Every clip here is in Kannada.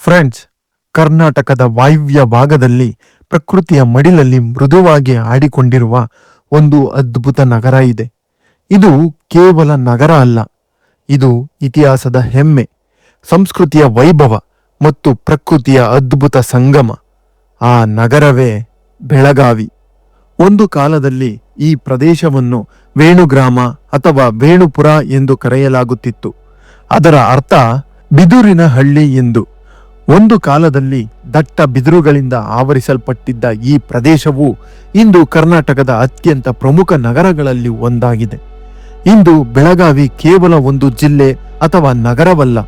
ಫ್ರೆಂಡ್ಸ್, ಕರ್ನಾಟಕದ ವಾಯುವ್ಯ ಭಾಗದಲ್ಲಿ ಪ್ರಕೃತಿಯ ಮಡಿಲಲ್ಲಿ ಮೃದುವಾಗಿ ಆಡಿಕೊಂಡಿರುವ ಒಂದು ಅದ್ಭುತ ನಗರ ಇದೆ. ಇದು ಕೇವಲ ನಗರ ಅಲ್ಲ, ಇದು ಇತಿಹಾಸದ ಹೆಮ್ಮೆ, ಸಂಸ್ಕೃತಿಯ ವೈಭವ ಮತ್ತು ಪ್ರಕೃತಿಯ ಅದ್ಭುತ ಸಂಗಮ. ಆ ನಗರವೇ ಬೆಳಗಾವಿ. ಒಂದು ಕಾಲದಲ್ಲಿ ಈ ಪ್ರದೇಶವನ್ನು ವೇಣುಗ್ರಾಮ ಅಥವಾ ವೇಣುಪುರ ಎಂದು ಕರೆಯಲಾಗುತ್ತಿತ್ತು. ಅದರ ಅರ್ಥ ಬಿದುರಿನ ಹಳ್ಳಿ ಎಂದು. ಒಂದು ಕಾಲದಲ್ಲಿ ದಟ್ಟ ಬಿದಿರುಗಳಿಂದ ಆವರಿಸಲ್ಪಟ್ಟಿದ್ದ ಈ ಪ್ರದೇಶವು ಇಂದು ಕರ್ನಾಟಕದ ಅತ್ಯಂತ ಪ್ರಮುಖ ನಗರಗಳಲ್ಲಿ ಒಂದಾಗಿದೆ. ಇಂದು ಬೆಳಗಾವಿ ಕೇವಲ ಒಂದು ಜಿಲ್ಲೆ ಅಥವಾ ನಗರವಲ್ಲ,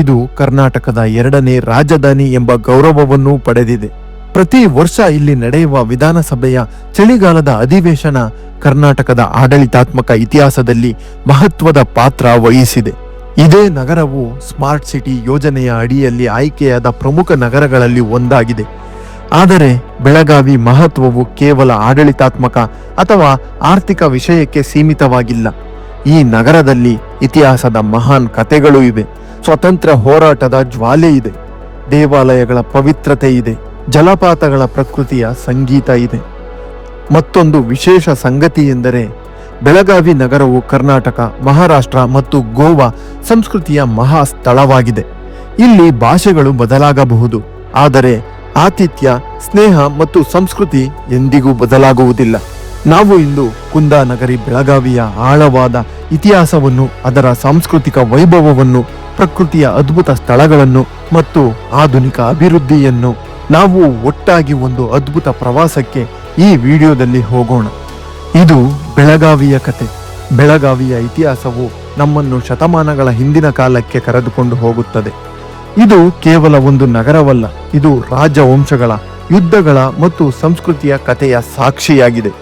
ಇದು ಕರ್ನಾಟಕದ 2ನೇ ರಾಜಧಾನಿ ಎಂಬ ಗೌರವವನ್ನೂ ಪಡೆದಿದೆ. ಪ್ರತಿ ವರ್ಷ ಇಲ್ಲಿ ನಡೆಯುವ ವಿಧಾನಸಭೆಯ ಚಳಿಗಾಲದ ಅಧಿವೇಶನ ಕರ್ನಾಟಕದ ಆಡಳಿತಾತ್ಮಕ ಇತಿಹಾಸದಲ್ಲಿ ಮಹತ್ವದ ಪಾತ್ರ ವಹಿಸಿದೆ. ಇದೇ ನಗರವು ಸ್ಮಾರ್ಟ್ ಸಿಟಿ ಯೋಜನೆಯ ಅಡಿಯಲ್ಲಿ ಆಯ್ಕೆಯಾದ ಪ್ರಮುಖ ನಗರಗಳಲ್ಲಿ ಒಂದಾಗಿದೆ. ಆದರೆ ಬೆಳಗಾವಿ ಮಹತ್ವವು ಕೇವಲ ಆಡಳಿತಾತ್ಮಕ ಅಥವಾ ಆರ್ಥಿಕ ವಿಷಯಕ್ಕೆ ಸೀಮಿತವಾಗಿಲ್ಲ. ಈ ನಗರದಲ್ಲಿ ಇತಿಹಾಸದ ಮಹಾನ್ ಕಥೆಗಳು ಇವೆ, ಸ್ವತಂತ್ರ ಹೋರಾಟದ ಜ್ವಾಲೆ ಇದೆ, ದೇವಾಲಯಗಳ ಪವಿತ್ರತೆ ಇದೆ, ಜಲಪಾತಗಳ ಪ್ರಕೃತಿಯ ಸಂಗೀತ ಇದೆ. ಮತ್ತೊಂದು ವಿಶೇಷ ಸಂಗತಿ ಎಂದರೆ ಬೆಳಗಾವಿ ನಗರವು ಕರ್ನಾಟಕ, ಮಹಾರಾಷ್ಟ್ರ ಮತ್ತು ಗೋವಾ ಸಂಸ್ಕೃತಿಯ ಮಹಾ ಸ್ಥಳವಾಗಿದೆ. ಇಲ್ಲಿ ಭಾಷೆಗಳು ಬದಲಾಗಬಹುದು, ಆದರೆ ಆತಿಥ್ಯ, ಸ್ನೇಹ ಮತ್ತು ಸಂಸ್ಕೃತಿ ಎಂದಿಗೂ ಬದಲಾಗುವುದಿಲ್ಲ. ನಾವು ಇಂದು ಕುಂದಾನಗರಿ ಬೆಳಗಾವಿಯ ಆಳವಾದ ಇತಿಹಾಸವನ್ನು, ಅದರ ಸಾಂಸ್ಕೃತಿಕ ವೈಭವವನ್ನು, ಪ್ರಕೃತಿಯ ಅದ್ಭುತ ಸ್ಥಳಗಳನ್ನು ಮತ್ತು ಆಧುನಿಕ ಅಭಿವೃದ್ಧಿಯನ್ನು ನಾವು ಒಟ್ಟಾಗಿ ಒಂದು ಅದ್ಭುತ ಪ್ರವಾಸಕ್ಕೆ ಈ ವಿಡಿಯೋದಲ್ಲಿ ಹೋಗೋಣ. ಇದು ಬೆಳಗಾವಿಯ ಕತೆ. ಬೆಳಗಾವಿಯ ಇತಿಹಾಸವು ನಮ್ಮನ್ನು ಶತಮಾನಗಳ ಹಿಂದಿನ ಕಾಲಕ್ಕೆ ಕರೆದುಕೊಂಡು ಹೋಗುತ್ತದೆ. ಇದು ಕೇವಲ ಒಂದು ನಗರವಲ್ಲ, ಇದು ರಾಜವಂಶಗಳ, ಯುದ್ಧಗಳ ಮತ್ತು ಸಂಸ್ಕೃತಿಯ ಕಥೆಯ ಸಾಕ್ಷಿಯಾಗಿದೆ.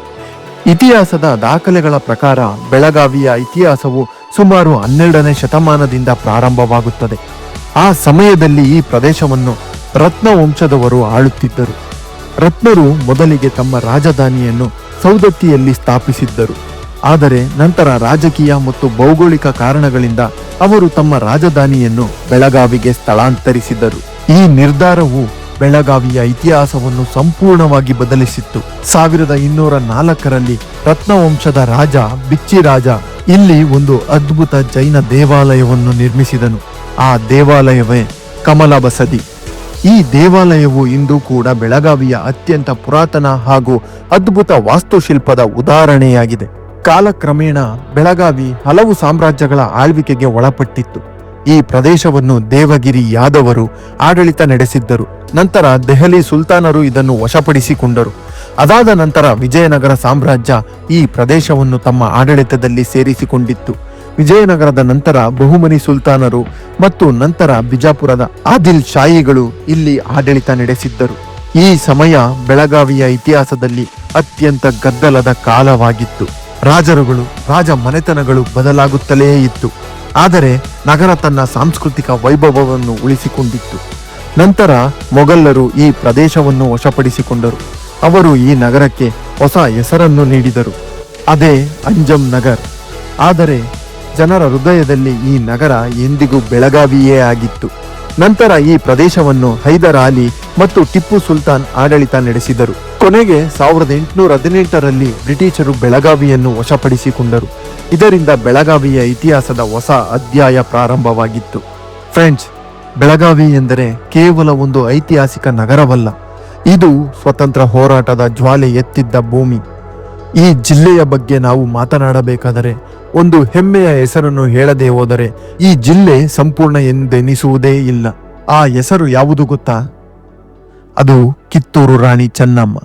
ಇತಿಹಾಸದ ದಾಖಲೆಗಳ ಪ್ರಕಾರ ಬೆಳಗಾವಿಯ ಇತಿಹಾಸವು ಸುಮಾರು 12ನೇ ಶತಮಾನದಿಂದ ಪ್ರಾರಂಭವಾಗುತ್ತದೆ. ಆ ಸಮಯದಲ್ಲಿ ಈ ಪ್ರದೇಶವನ್ನು ರತ್ನವಂಶದವರು ಆಳುತ್ತಿದ್ದರು. ರತ್ನರು ಮೊದಲಿಗೆ ತಮ್ಮ ರಾಜಧಾನಿಯನ್ನು ಸೌದತ್ತಿಯಲ್ಲಿ ಸ್ಥಾಪಿಸಿದ್ದರು. ಆದರೆ ನಂತರ ರಾಜಕೀಯ ಮತ್ತು ಭೌಗೋಳಿಕ ಕಾರಣಗಳಿಂದ ಅವರು ತಮ್ಮ ರಾಜಧಾನಿಯನ್ನು ಬೆಳಗಾವಿಗೆ ಸ್ಥಳಾಂತರಿಸಿದರು. ಈ ನಿರ್ಧಾರವು ಬೆಳಗಾವಿಯ ಇತಿಹಾಸವನ್ನು ಸಂಪೂರ್ಣವಾಗಿ ಬದಲಿಸಿತ್ತು. 1204ರಲ್ಲಿ ರತ್ನವಂಶದ ರಾಜ ಬಿಚ್ಚಿರಾಜ ಇಲ್ಲಿ ಒಂದು ಅದ್ಭುತ ಜೈನ ದೇವಾಲಯವನ್ನು ನಿರ್ಮಿಸಿದನು. ಆ ದೇವಾಲಯವೇ ಕಮಲ ಬಸದಿ. ಈ ದೇವಾಲಯವು ಇಂದು ಕೂಡ ಬೆಳಗಾವಿಯ ಅತ್ಯಂತ ಪುರಾತನ ಹಾಗೂ ಅದ್ಭುತ ವಾಸ್ತುಶಿಲ್ಪದ ಉದಾಹರಣೆಯಾಗಿದೆ. ಕಾಲಕ್ರಮೇಣ ಬೆಳಗಾವಿ ಹಲವು ಸಾಮ್ರಾಜ್ಯಗಳ ಆಳ್ವಿಕೆಗೆ ಒಳಪಟ್ಟಿತ್ತು. ಈ ಪ್ರದೇಶವನ್ನು ದೇವಗಿರಿ ಯಾದವರು ಆಡಳಿತ ನಡೆಸಿದ್ದರು. ನಂತರ ದೆಹಲಿ ಸುಲ್ತಾನರು ಇದನ್ನು ವಶಪಡಿಸಿಕೊಂಡರು. ಅದಾದ ನಂತರ ವಿಜಯನಗರ ಸಾಮ್ರಾಜ್ಯ ಈ ಪ್ರದೇಶವನ್ನು ತಮ್ಮ ಆಡಳಿತದಲ್ಲಿ ಸೇರಿಸಿಕೊಂಡಿತ್ತು. ವಿಜಯನಗರದ ನಂತರ ಬಹುಮನಿ ಸುಲ್ತಾನರು ಮತ್ತು ನಂತರ ಬಿಜಾಪುರದ ಆದಿಲ್ ಶಾಹಿಗಳು ಇಲ್ಲಿ ಆಡಳಿತ ನಡೆಸಿದ್ದರು. ಈ ಸಮಯ ಬೆಳಗಾವಿಯ ಇತಿಹಾಸದಲ್ಲಿ ಅತ್ಯಂತ ಗದ್ದಲದ ಕಾಲವಾಗಿತ್ತು. ರಾಜರುಗಳು, ರಾಜ ಮನೆತನಗಳು ಬದಲಾಗುತ್ತಲೇ ಇತ್ತು, ಆದರೆ ನಗರ ತನ್ನ ಸಾಂಸ್ಕೃತಿಕ ವೈಭವವನ್ನು ಉಳಿಸಿಕೊಂಡಿತ್ತು. ನಂತರ ಮೊಘಲರು ಈ ಪ್ರದೇಶವನ್ನು ವಶಪಡಿಸಿಕೊಂಡರು. ಅವರು ಈ ನಗರಕ್ಕೆ ಹೊಸ ಹೆಸರನ್ನು ನೀಡಿದರು, ಅದೇ ಅಂಜಂ ನಗರ್. ಆದರೆ ಜನರ ಹೃದಯದಲ್ಲಿ ಈ ನಗರ ಎಂದಿಗೂ ಬೆಳಗಾವಿಯೇ ಆಗಿತ್ತು. ನಂತರ ಈ ಪ್ರದೇಶವನ್ನು ಹೈದರ್ ಅಲಿ ಮತ್ತು ಟಿಪ್ಪು ಸುಲ್ತಾನ್ ಆಡಳಿತ ನಡೆಸಿದರು. ಕೊನೆಗೆ 1818ರಲ್ಲಿ ಬ್ರಿಟಿಷರು ಬೆಳಗಾವಿಯನ್ನು ವಶಪಡಿಸಿಕೊಂಡರು. ಇದರಿಂದ ಬೆಳಗಾವಿಯ ಇತಿಹಾಸದ ಹೊಸ ಅಧ್ಯಾಯ ಪ್ರಾರಂಭವಾಗಿತ್ತು. ಫ್ರೆಂಡ್ಸ್, ಬೆಳಗಾವಿ ಎಂದರೆ ಕೇವಲ ಒಂದು ಐತಿಹಾಸಿಕ ನಗರವಲ್ಲ, ಇದು ಸ್ವತಂತ್ರ ಹೋರಾಟದ ಜ್ವಾಲೆ ಎತ್ತಿದ್ದ ಭೂಮಿ. ಈ ಜಿಲ್ಲೆಯ ಬಗ್ಗೆ ನಾವು ಮಾತನಾಡಬೇಕಾದರೆ ಒಂದು ಹೆಮ್ಮೆಯ ಹೆಸರನ್ನು ಹೇಳದೆ ಹೋದರೆ ಈ ಜಿಲ್ಲೆ ಸಂಪೂರ್ಣ ಎಂದೆನಿಸುವುದೇ ಇಲ್ಲ. ಆ ಹೆಸರು ಯಾವುದು ಗೊತ್ತಾ? ಅದು ಕಿತ್ತೂರು ರಾಣಿ ಚೆನ್ನಮ್ಮ.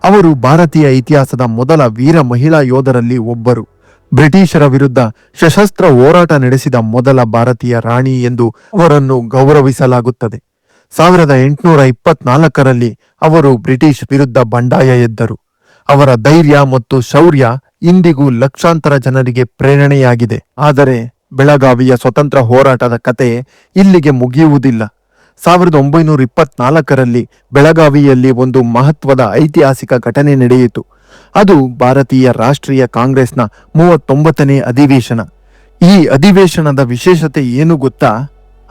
ಅವರು ಭಾರತೀಯ ಇತಿಹಾಸದ ಮೊದಲ ವೀರ ಮಹಿಳಾ ಯೋಧರಲ್ಲಿ ಒಬ್ಬರು. ಬ್ರಿಟಿಷರ ವಿರುದ್ಧ ಸಶಸ್ತ್ರ ಹೋರಾಟ ನಡೆಸಿದ ಮೊದಲ ಭಾರತೀಯ ರಾಣಿ ಎಂದು ಅವರನ್ನು ಗೌರವಿಸಲಾಗುತ್ತದೆ. 1824ರಲ್ಲಿ ಅವರು ಬ್ರಿಟಿಷ್ ವಿರುದ್ಧ ಬಂಡಾಯ ಎದ್ದರು. ಅವರ ಧೈರ್ಯ ಮತ್ತು ಶೌರ್ಯ ಇಂದಿಗೂ ಲಕ್ಷಾಂತರ ಜನರಿಗೆ ಪ್ರೇರಣೆಯಾಗಿದೆ. ಆದರೆ ಬೆಳಗಾವಿಯ ಸ್ವತಂತ್ರ ಹೋರಾಟದ ಕತೆ ಇಲ್ಲಿಗೆ ಮುಗಿಯುವುದಿಲ್ಲ. 1924ರಲ್ಲಿ ಬೆಳಗಾವಿಯಲ್ಲಿ ಒಂದು ಮಹತ್ವದ ಐತಿಹಾಸಿಕ ಘಟನೆ ನಡೆಯಿತು. ಅದು ಭಾರತೀಯ ರಾಷ್ಟ್ರೀಯ ಕಾಂಗ್ರೆಸ್ನ 39ನೇ ಅಧಿವೇಶನ. ಈ ಅಧಿವೇಶನದ ವಿಶೇಷತೆ ಏನು ಗೊತ್ತಾ?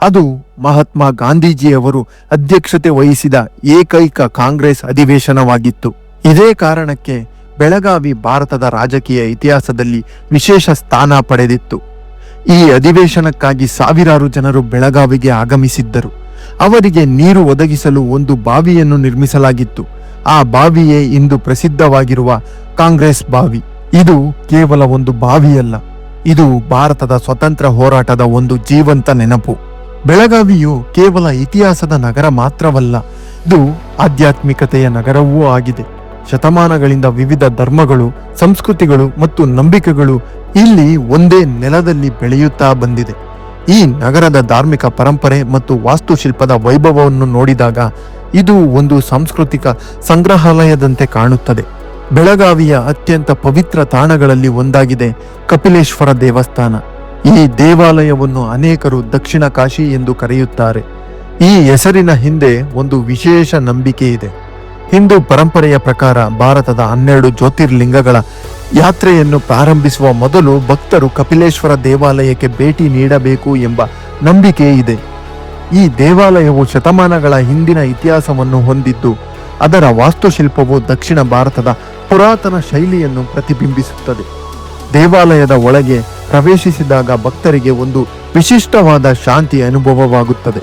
ಅದು ಮಹಾತ್ಮ ಗಾಂಧೀಜಿಯವರು ಅಧ್ಯಕ್ಷತೆ ವಹಿಸಿದ ಏಕೈಕ ಕಾಂಗ್ರೆಸ್ ಅಧಿವೇಶನವಾಗಿತ್ತು. ಇದೇ ಕಾರಣಕ್ಕೆ ಬೆಳಗಾವಿ ಭಾರತದ ರಾಜಕೀಯ ಇತಿಹಾಸದಲ್ಲಿ ವಿಶೇಷ ಸ್ಥಾನ ಪಡೆದಿತ್ತು. ಈ ಅಧಿವೇಶನಕ್ಕಾಗಿ ಸಾವಿರಾರು ಜನರು ಬೆಳಗಾವಿಗೆ ಆಗಮಿಸಿದ್ದರು. ಅವರಿಗೆ ನೀರು ಒದಗಿಸಲು ಒಂದು ಬಾವಿಯನ್ನು ನಿರ್ಮಿಸಲಾಗಿತ್ತು. ಆ ಬಾವಿಯೇ ಇಂದು ಪ್ರಸಿದ್ಧವಾಗಿರುವ ಕಾಂಗ್ರೆಸ್ ಬಾವಿ. ಇದು ಕೇವಲ ಒಂದು ಬಾವಿಯಲ್ಲ, ಇದು ಭಾರತದ ಸ್ವತಂತ್ರ ಹೋರಾಟದ ಒಂದು ಜೀವಂತ ನೆನಪು. ಬೆಳಗಾವಿಯು ಕೇವಲ ಇತಿಹಾಸದ ನಗರ ಮಾತ್ರವಲ್ಲ, ಇದು ಆಧ್ಯಾತ್ಮಿಕತೆಯ ನಗರವೂ ಆಗಿದೆ. ಶತಮಾನಗಳಿಂದ ವಿವಿಧ ಧರ್ಮಗಳು, ಸಂಸ್ಕೃತಿಗಳು ಮತ್ತು ನಂಬಿಕೆಗಳು ಇಲ್ಲಿ ಒಂದೇ ನೆಲದಲ್ಲಿ ಬೆಳೆಯುತ್ತಾ ಬಂದಿದೆ. ಈ ನಗರದ ಧಾರ್ಮಿಕ ಪರಂಪರೆ ಮತ್ತು ವಾಸ್ತುಶಿಲ್ಪದ ವೈಭವವನ್ನು ನೋಡಿದಾಗ ಇದು ಒಂದು ಸಾಂಸ್ಕೃತಿಕ ಸಂಗ್ರಹಾಲಯದಂತೆ ಕಾಣುತ್ತದೆ. ಬೆಳಗಾವಿಯ ಅತ್ಯಂತ ಪವಿತ್ರ ತಾಣಗಳಲ್ಲಿ ಒಂದಾಗಿದೆ ಕಪಿಲೇಶ್ವರ ದೇವಸ್ಥಾನ. ಈ ದೇವಾಲಯವನ್ನು ಅನೇಕರು ದಕ್ಷಿಣ ಕಾಶಿ ಎಂದು ಕರೆಯುತ್ತಾರೆ. ಈ ಹೆಸರಿನ ಹಿಂದೆ ಒಂದು ವಿಶೇಷ ನಂಬಿಕೆ ಇದೆ. ಹಿಂದೂ ಪರಂಪರೆಯ ಪ್ರಕಾರ ಭಾರತದ 12 ಜ್ಯೋತಿರ್ಲಿಂಗಗಳ ಯಾತ್ರೆಯನ್ನು ಪ್ರಾರಂಭಿಸುವ ಮೊದಲು ಭಕ್ತರು ಕಪಿಲೇಶ್ವರ ದೇವಾಲಯಕ್ಕೆ ಭೇಟಿ ನೀಡಬೇಕು ಎಂಬ ನಂಬಿಕೆ ಇದೆ. ಈ ದೇವಾಲಯವು ಶತಮಾನಗಳ ಹಿಂದಿನ ಇತಿಹಾಸವನ್ನು ಹೊಂದಿದ್ದು, ಅದರ ವಾಸ್ತುಶಿಲ್ಪವು ದಕ್ಷಿಣ ಭಾರತದ ಪುರಾತನ ಶೈಲಿಯನ್ನು ಪ್ರತಿಬಿಂಬಿಸುತ್ತದೆ. ದೇವಾಲಯದ ಒಳಗೆ ಪ್ರವೇಶಿಸಿದಾಗ ಭಕ್ತರಿಗೆ ಒಂದು ವಿಶಿಷ್ಟವಾದ ಶಾಂತಿ ಅನುಭವವಾಗುತ್ತದೆ.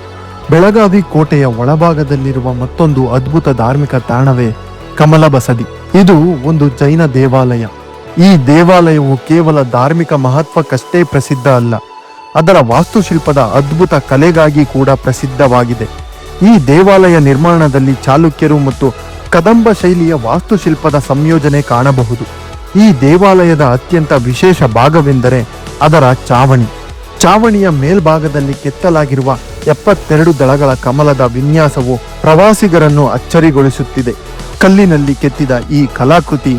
ಬೆಳಗಾವಿ ಕೋಟೆಯ ಒಳಭಾಗದಲ್ಲಿರುವ ಮತ್ತೊಂದು ಅದ್ಭುತ ಧಾರ್ಮಿಕ ತಾಣವೇ ಕಮಲ ಬಸದಿ. ಇದು ಒಂದು ಜೈನ ದೇವಾಲಯ. ಈ ದೇವಾಲಯವು ಕೇವಲ ಧಾರ್ಮಿಕ ಮಹತ್ವಕ್ಕಷ್ಟೇ ಪ್ರಸಿದ್ಧ ಅಲ್ಲ, ಅದರ ವಾಸ್ತುಶಿಲ್ಪದ ಅದ್ಭುತ ಕಲೆಗಾಗಿ ಕೂಡ ಪ್ರಸಿದ್ಧವಾಗಿದೆ. ಈ ದೇವಾಲಯ ನಿರ್ಮಾಣದಲ್ಲಿ ಚಾಲುಕ್ಯರು ಮತ್ತು ಕದಂಬ ಶೈಲಿಯ ವಾಸ್ತುಶಿಲ್ಪದ ಸಂಯೋಜನೆ ಕಾಣಬಹುದು. ಈ ದೇವಾಲಯದ ಅತ್ಯಂತ ವಿಶೇಷ ಭಾಗವೆಂದರೆ ಅದರ ಚಾವಣಿ. ಚಾವಣಿಯ ಮೇಲ್ಭಾಗದಲ್ಲಿ ಕೆತ್ತಲಾಗಿರುವ 72 ದಳಗಳ ಕಮಲದ ವಿನ್ಯಾಸವು ಪ್ರವಾಸಿಗರನ್ನು ಅಚ್ಚರಿಗೊಳಿಸುತ್ತಿದೆ. ಕಲ್ಲಿನಲ್ಲಿ ಕೆತ್ತಿದ ಈ ಕಲಾಕೃತಿ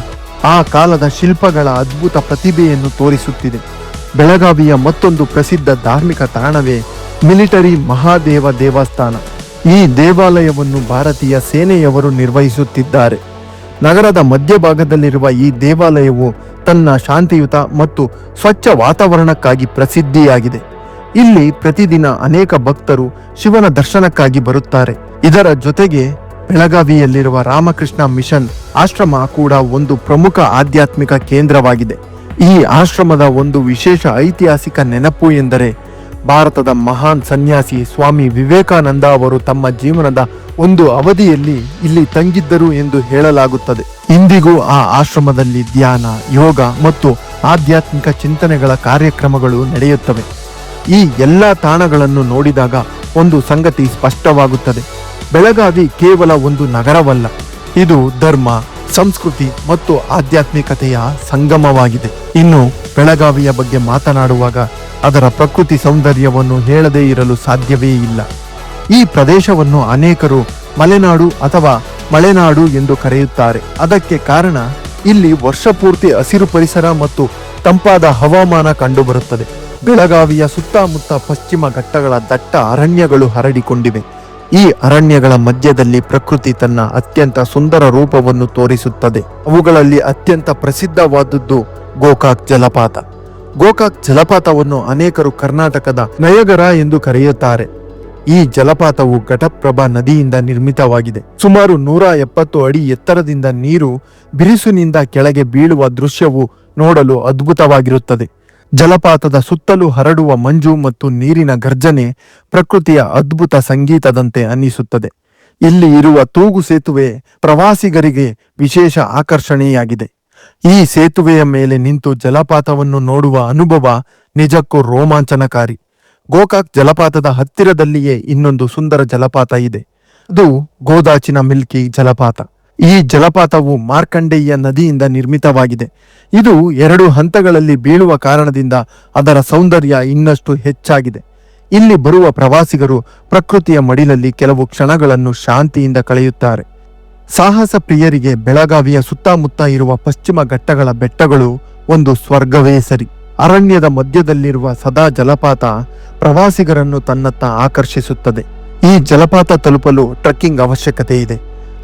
ಆ ಕಾಲದ ಶಿಲ್ಪಗಳ ಅದ್ಭುತ ಪ್ರತಿಭೆಯನ್ನು ತೋರಿಸುತ್ತಿದೆ. ಬೆಳಗಾವಿಯ ಮತ್ತೊಂದು ಪ್ರಸಿದ್ಧ ಧಾರ್ಮಿಕ ತಾಣವೇ ಮಿಲಿಟರಿ ಮಹಾದೇವ ದೇವಸ್ಥಾನ. ಈ ದೇವಾಲಯವನ್ನು ಭಾರತೀಯ ಸೇನೆಯವರು ನಿರ್ವಹಿಸುತ್ತಿದ್ದಾರೆ. ನಗರದ ಮಧ್ಯಭಾಗದಲ್ಲಿರುವ ಈ ದೇವಾಲಯವು ತನ್ನ ಶಾಂತಿಯುತ ಮತ್ತು ಸ್ವಚ್ಛ ವಾತಾವರಣಕ್ಕಾಗಿ ಪ್ರಸಿದ್ಧಿಯಾಗಿದೆ. ಇಲ್ಲಿ ಪ್ರತಿದಿನ ಅನೇಕ ಭಕ್ತರು ಶಿವನ ದರ್ಶನಕ್ಕಾಗಿ ಬರುತ್ತಾರೆ. ಇದರ ಜೊತೆಗೆ ಬೆಳಗಾವಿಯಲ್ಲಿರುವ ರಾಮಕೃಷ್ಣ ಮಿಷನ್ ಆಶ್ರಮ ಕೂಡ ಒಂದು ಪ್ರಮುಖ ಆಧ್ಯಾತ್ಮಿಕ ಕೇಂದ್ರವಾಗಿದೆ. ಈ ಆಶ್ರಮದ ಒಂದು ವಿಶೇಷ ಐತಿಹಾಸಿಕ ನೆನಪು ಎಂದರೆ ಭಾರತದ ಮಹಾನ್ ಸನ್ಯಾಸಿ ಸ್ವಾಮಿ ವಿವೇಕಾನಂದ ಅವರು ತಮ್ಮ ಜೀವನದ ಒಂದು ಅವಧಿಯಲ್ಲಿ ಇಲ್ಲಿ ತಂಗಿದ್ದರು ಎಂದು ಹೇಳಲಾಗುತ್ತದೆ. ಇಂದಿಗೂ ಆ ಆಶ್ರಮದಲ್ಲಿ ಧ್ಯಾನ, ಯೋಗ ಮತ್ತು ಆಧ್ಯಾತ್ಮಿಕ ಚಿಂತನೆಗಳ ಕಾರ್ಯಕ್ರಮಗಳು ನಡೆಯುತ್ತವೆ. ಈ ಎಲ್ಲ ತಾಣಗಳನ್ನು ನೋಡಿದಾಗ ಒಂದು ಸಂಗತಿ ಸ್ಪಷ್ಟವಾಗುತ್ತದೆ: ಬೆಳಗಾವಿ ಕೇವಲ ಒಂದು ನಗರವಲ್ಲ, ಇದು ಧರ್ಮ, ಸಂಸ್ಕೃತಿ ಮತ್ತು ಆಧ್ಯಾತ್ಮಿಕತೆಯ ಸಂಗಮವಾಗಿದೆ. ಇನ್ನು ಬೆಳಗಾವಿಯ ಬಗ್ಗೆ ಮಾತನಾಡುವಾಗ ಅದರ ಪ್ರಕೃತಿ ಸೌಂದರ್ಯವನ್ನು ಹೇಳದೇ ಇರಲು ಸಾಧ್ಯವೇ ಇಲ್ಲ. ಈ ಪ್ರದೇಶವನ್ನು ಅನೇಕರು ಮಲೆನಾಡು ಅಥವಾ ಮಳೆನಾಡು ಎಂದು ಕರೆಯುತ್ತಾರೆ. ಅದಕ್ಕೆ ಕಾರಣ ಇಲ್ಲಿ ವರ್ಷಪೂರ್ತಿ ಹಸಿರು ಪರಿಸರ ಮತ್ತು ತಂಪಾದ ಹವಾಮಾನ ಕಂಡುಬರುತ್ತದೆ. ಬೆಳಗಾವಿಯ ಸುತ್ತಮುತ್ತ ಪಶ್ಚಿಮ ಘಟ್ಟಗಳ ದಟ್ಟ ಅರಣ್ಯಗಳು ಹರಡಿಕೊಂಡಿವೆ. ಈ ಅರಣ್ಯಗಳ ಮಧ್ಯದಲ್ಲಿ ಪ್ರಕೃತಿ ತನ್ನ ಅತ್ಯಂತ ಸುಂದರ ರೂಪವನ್ನು ತೋರಿಸುತ್ತದೆ. ಅವುಗಳಲ್ಲಿ ಅತ್ಯಂತ ಪ್ರಸಿದ್ಧವಾದದ್ದು ಗೋಕಾಕ್ ಜಲಪಾತ. ಗೋಕಾಕ್ ಜಲಪಾತವನ್ನು ಅನೇಕರು ಕರ್ನಾಟಕದ ನಯಗರ ಎಂದು ಕರೆಯುತ್ತಾರೆ. ಈ ಜಲಪಾತವು ಘಟಪ್ರಭಾ ನದಿಯಿಂದ ನಿರ್ಮಿತವಾಗಿದೆ. ಸುಮಾರು 170 ಅಡಿ ಎತ್ತರದಿಂದ ನೀರು ಬಿರುಸಿನಿಂದ ಕೆಳಗೆ ಬೀಳುವ ದೃಶ್ಯವು ನೋಡಲು ಅದ್ಭುತವಾಗಿರುತ್ತದೆ. ಜಲಪಾತದ ಸುತ್ತಲೂ ಹರಡುವ ಮಂಜು ಮತ್ತು ನೀರಿನ ಗರ್ಜನೆ ಪ್ರಕೃತಿಯ ಅದ್ಭುತ ಸಂಗೀತದಂತೆ ಅನ್ನಿಸುತ್ತದೆ. ಇಲ್ಲಿ ಇರುವ ತೂಗು ಸೇತುವೆ ಪ್ರವಾಸಿಗರಿಗೆ ವಿಶೇಷ ಆಕರ್ಷಣೆಯಾಗಿದೆ. ಈ ಸೇತುವೆಯ ಮೇಲೆ ನಿಂತು ಜಲಪಾತವನ್ನು ನೋಡುವ ಅನುಭವ ನಿಜಕ್ಕೂ ರೋಮಾಂಚನಕಾರಿ. ಗೋಕಾಕ್ ಜಲಪಾತದ ಹತ್ತಿರದಲ್ಲಿಯೇ ಇನ್ನೊಂದು ಸುಂದರ ಜಲಪಾತ ಇದೆ. ಅದು ಗೋದಾಚಿನ ಮಿಲ್ಕಿ ಜಲಪಾತ. ಈ ಜಲಪಾತವು ಮಾರ್ಕಂಡೇಯ ನದಿಯಿಂದ ನಿರ್ಮಿತವಾಗಿದೆ. ಇದು 2 ಹಂತಗಳಲ್ಲಿ ಬೀಳುವ ಕಾರಣದಿಂದ ಅದರ ಸೌಂದರ್ಯ ಇನ್ನಷ್ಟು ಹೆಚ್ಚಾಗಿದೆ. ಇಲ್ಲಿ ಬರುವ ಪ್ರವಾಸಿಗರು ಪ್ರಕೃತಿಯ ಮಡಿಲಲ್ಲಿ ಕೆಲವು ಕ್ಷಣಗಳನ್ನು ಶಾಂತಿಯಿಂದ ಕಳೆಯುತ್ತಾರೆ. ಸಾಹಸ ಪ್ರಿಯರಿಗೆ ಬೆಳಗಾವಿಯ ಸುತ್ತಮುತ್ತ ಇರುವ ಪಶ್ಚಿಮ ಘಟ್ಟಗಳ ಬೆಟ್ಟಗಳು ಒಂದು ಸ್ವರ್ಗವೇ ಸರಿ. ಅರಣ್ಯದ ಮಧ್ಯದಲ್ಲಿರುವ ಸದಾ ಜಲಪಾತ ಪ್ರವಾಸಿಗರನ್ನು ತನ್ನತ್ತ ಆಕರ್ಷಿಸುತ್ತದೆ. ಈ ಜಲಪಾತ ತಲುಪಲು ಟ್ರೆಕ್ಕಿಂಗ್ ಅವಶ್ಯಕತೆ ಇದೆ,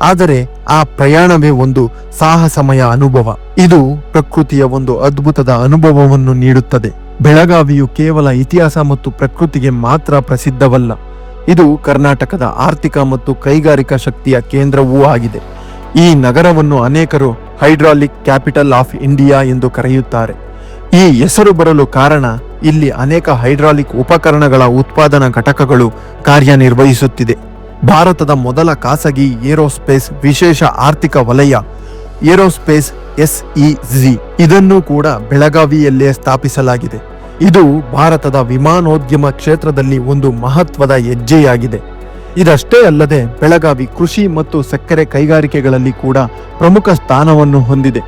ಆದರೆ ಆ ಪ್ರಯಾಣವೇ ಒಂದು ಸಾಹಸಮಯ ಅನುಭವ. ಇದು ಪ್ರಕೃತಿಯ ಒಂದು ಅದ್ಭುತದ ಅನುಭವವನ್ನು ನೀಡುತ್ತದೆ. ಬೆಳಗಾವಿಯು ಕೇವಲ ಇತಿಹಾಸ ಮತ್ತು ಪ್ರಕೃತಿಗೆ ಮಾತ್ರ ಪ್ರಸಿದ್ಧವಲ್ಲ, ಇದು ಕರ್ನಾಟಕದ ಆರ್ಥಿಕ ಮತ್ತು ಕೈಗಾರಿಕಾ ಶಕ್ತಿಯ ಕೇಂದ್ರವೂ ಆಗಿದೆ. ಈ ನಗರವನ್ನು ಅನೇಕರು ಹೈಡ್ರಾಲಿಕ್ ಕ್ಯಾಪಿಟಲ್ ಆಫ್ ಇಂಡಿಯಾ ಎಂದು ಕರೆಯುತ್ತಾರೆ. ಈ ಹೆಸರು ಬರಲು ಕಾರಣ ಇಲ್ಲಿ ಅನೇಕ ಹೈಡ್ರಾಲಿಕ್ ಉಪಕರಣಗಳ ಉತ್ಪಾದನಾ ಘಟಕಗಳು ಕಾರ್ಯನಿರ್ವಹಿಸುತ್ತಿದೆ. ಭಾರತದ ಮೊದಲ ಖಾಸಗಿ ಏರೋಸ್ಪೇಸ್ ವಿಶೇಷ ಆರ್ಥಿಕ ವಲಯ ಏರೋಸ್ಪೇಸ್ SEZ ಇದನ್ನು ಕೂಡ ಬೆಳಗಾವಿಯಲ್ಲೇ ಸ್ಥಾಪಿಸಲಾಗಿದೆ. ಇದು ಭಾರತದ ವಿಮಾನೋದ್ಯಮ ಕ್ಷೇತ್ರದಲ್ಲಿ ಒಂದು ಮಹತ್ವದ ಹೆಜ್ಜೆಯಾಗಿದೆ. ಇದಷ್ಟೇ ಅಲ್ಲದೆ ಬೆಳಗಾವಿ ಕೃಷಿ ಮತ್ತು ಸಕ್ಕರೆ ಕೈಗಾರಿಕೆಗಳಲ್ಲಿ ಕೂಡ ಪ್ರಮುಖ ಸ್ಥಾನವನ್ನು ಹೊಂದಿದೆ.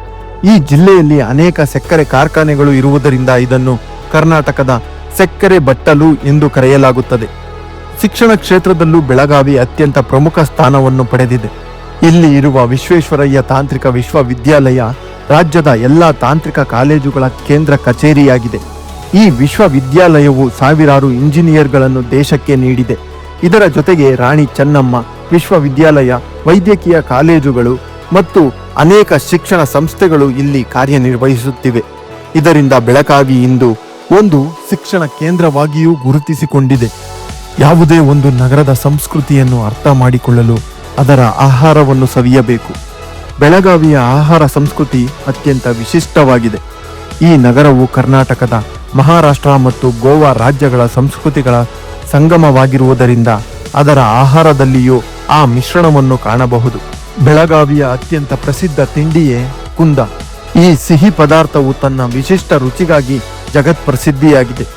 ಈ ಜಿಲ್ಲೆಯಲ್ಲಿ ಅನೇಕ ಸಕ್ಕರೆ ಕಾರ್ಖಾನೆಗಳು ಇರುವುದರಿಂದ ಇದನ್ನು ಕರ್ನಾಟಕದ ಸಕ್ಕರೆ ಬಟ್ಟಲು ಎಂದು ಕರೆಯಲಾಗುತ್ತದೆ. ಶಿಕ್ಷಣ ಕ್ಷೇತ್ರದಲ್ಲೂ ಬೆಳಗಾವಿ ಅತ್ಯಂತ ಪ್ರಮುಖ ಸ್ಥಾನವನ್ನು ಪಡೆದಿದೆ. ಇಲ್ಲಿ ಇರುವ ವಿಶ್ವೇಶ್ವರಯ್ಯ ತಾಂತ್ರಿಕ ವಿಶ್ವವಿದ್ಯಾಲಯ ರಾಜ್ಯದ ಎಲ್ಲ ತಾಂತ್ರಿಕ ಕಾಲೇಜುಗಳ ಕೇಂದ್ರ ಕಚೇರಿಯಾಗಿದೆ. ಈ ವಿಶ್ವವಿದ್ಯಾಲಯವು ಸಾವಿರಾರು ಇಂಜಿನಿಯರ್ಗಳನ್ನು ದೇಶಕ್ಕೆ ನೀಡಿದೆ. ಇದರ ಜೊತೆಗೆ ರಾಣಿ ಚೆನ್ನಮ್ಮ ವಿಶ್ವವಿದ್ಯಾಲಯ, ವೈದ್ಯಕೀಯ ಕಾಲೇಜುಗಳು ಮತ್ತು ಅನೇಕ ಶಿಕ್ಷಣ ಸಂಸ್ಥೆಗಳು ಇಲ್ಲಿ ಕಾರ್ಯನಿರ್ವಹಿಸುತ್ತಿವೆ. ಇದರಿಂದ ಬೆಳಗಾವಿ ಇಂದು ಒಂದು ಶಿಕ್ಷಣ ಕೇಂದ್ರವಾಗಿಯೂ ಗುರುತಿಸಿಕೊಂಡಿದೆ. ಯಾವುದೇ ಒಂದು ನಗರದ ಸಂಸ್ಕೃತಿಯನ್ನು ಅರ್ಥ ಮಾಡಿಕೊಳ್ಳಲು ಅದರ ಆಹಾರವನ್ನು ಸವಿಯಬೇಕು. ಬೆಳಗಾವಿಯ ಆಹಾರ ಸಂಸ್ಕೃತಿ ಅತ್ಯಂತ ವಿಶಿಷ್ಟವಾಗಿದೆ. ಈ ನಗರವು ಕರ್ನಾಟಕದ, ಮಹಾರಾಷ್ಟ್ರ ಮತ್ತು ಗೋವಾ ರಾಜ್ಯಗಳ ಸಂಸ್ಕೃತಿಗಳ ಸಂಗಮವಾಗಿರುವುದರಿಂದ ಅದರ ಆಹಾರದಲ್ಲಿಯೂ ಆ ಮಿಶ್ರಣವನ್ನು ಕಾಣಬಹುದು. ಬೆಳಗಾವಿಯ ಅತ್ಯಂತ ಪ್ರಸಿದ್ಧ ತಿಂಡಿಯೇ ಕುಂದ. ಈ ಸಿಹಿ ಪದಾರ್ಥವು ತನ್ನ ವಿಶಿಷ್ಟ ರುಚಿಗಾಗಿ ಜಗತ್ಪ್ರಸಿದ್ಧಿಯಾಗಿದೆ.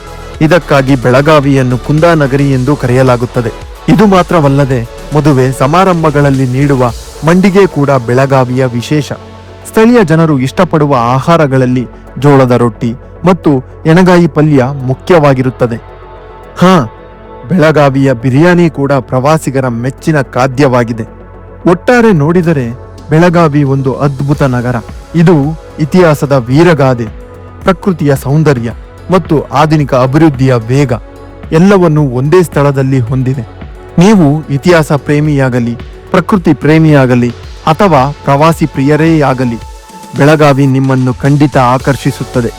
ಇದಕ್ಕಾಗಿ ಬೆಳಗಾವಿಯನ್ನು ಕುಂದಾನಗರಿ ಎಂದು ಕರೆಯಲಾಗುತ್ತದೆ. ಇದು ಮಾತ್ರವಲ್ಲದೆ ಮದುವೆ ಸಮಾರಂಭಗಳಲ್ಲಿ ನೀಡುವ ಮಂಡಿಗೆ ಕೂಡ ಬೆಳಗಾವಿಯ ವಿಶೇಷ. ಸ್ಥಳೀಯ ಜನರು ಇಷ್ಟಪಡುವ ಆಹಾರಗಳಲ್ಲಿ ಜೋಳದ ರೊಟ್ಟಿ ಮತ್ತು ಎಣಗಾಯಿ ಪಲ್ಯ ಮುಖ್ಯವಾಗಿರುತ್ತದೆ. ಬೆಳಗಾವಿಯ ಬಿರಿಯಾನಿ ಕೂಡ ಪ್ರವಾಸಿಗರ ಮೆಚ್ಚಿನ ಖಾದ್ಯವಾಗಿದೆ. ಒಟ್ಟಾರೆ ನೋಡಿದರೆ ಬೆಳಗಾವಿ ಒಂದು ಅದ್ಭುತ ನಗರ. ಇದು ಇತಿಹಾಸದ ವೀರಗಾದೆ, ಪ್ರಕೃತಿಯ ಸೌಂದರ್ಯ ಮತ್ತು ಆಧುನಿಕ ಅಭಿವೃದ್ಧಿಯ ವೇಗ ಎಲ್ಲವನ್ನು ಒಂದೇ ಸ್ಥಳದಲ್ಲಿ ಹೊಂದಿದೆ. ನೀವು ಇತಿಹಾಸ ಪ್ರೇಮಿಯಾಗಲಿ, ಪ್ರಕೃತಿ ಪ್ರೇಮಿಯಾಗಲಿ ಅಥವಾ ಪ್ರವಾಸಿ ಪ್ರಿಯರೇ ಆಗಲಿ, ಬೆಳಗಾವಿ ನಿಮ್ಮನ್ನು ಖಂಡಿತ ಆಕರ್ಷಿಸುತ್ತದೆ.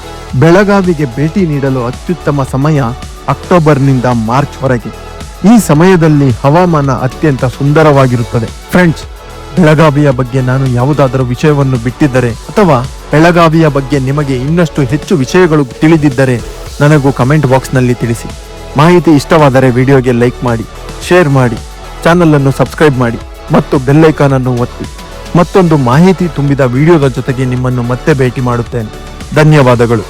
ಬೆಳಗಾವಿಗೆ ಭೇಟಿ ನೀಡಲು ಅತ್ಯುತ್ತಮ ಸಮಯ ಅಕ್ಟೋಬರ್ನಿಂದ ಮಾರ್ಚ್ ವರೆಗೆ. ಈ ಸಮಯದಲ್ಲಿ ಹವಾಮಾನ ಅತ್ಯಂತ ಸುಂದರವಾಗಿರುತ್ತದೆ. ಫ್ರೆಂಡ್ಸ್, ಬೆಳಗಾವಿಯ ಬಗ್ಗೆ ನಾನು ಯಾವುದಾದರೂ ವಿಷಯವನ್ನು ಬಿಟ್ಟಿದ್ದರೆ ಅಥವಾ ಬೆಳಗಾವಿಯ ಬಗ್ಗೆ ನಿಮಗೆ ಇನ್ನಷ್ಟು ಹೆಚ್ಚು ವಿಷಯಗಳು ತಿಳಿದಿದ್ದರೆ ನನಗೂ ಕಮೆಂಟ್ ಬಾಕ್ಸ್ನಲ್ಲಿ ತಿಳಿಸಿ. ಮಾಹಿತಿ ಇಷ್ಟವಾದರೆ ವಿಡಿಯೋಗೆ ಲೈಕ್ ಮಾಡಿ, ಶೇರ್ ಮಾಡಿ, ಚಾನಲ್ ಅನ್ನು ಸಬ್ಸ್ಕ್ರೈಬ್ ಮಾಡಿ ಮತ್ತು ಬೆಲ್ ಐಕಾನ್ ಅನ್ನು ಒತ್ತಿ. ಮತ್ತೊಂದು ಮಾಹಿತಿ ತುಂಬಿದ ವಿಡಿಯೋದ ಜೊತೆಗೆ ನಿಮ್ಮನ್ನು ಮತ್ತೆ ಭೇಟಿ ಮಾಡುತ್ತೇನೆ. ಧನ್ಯವಾದಗಳು.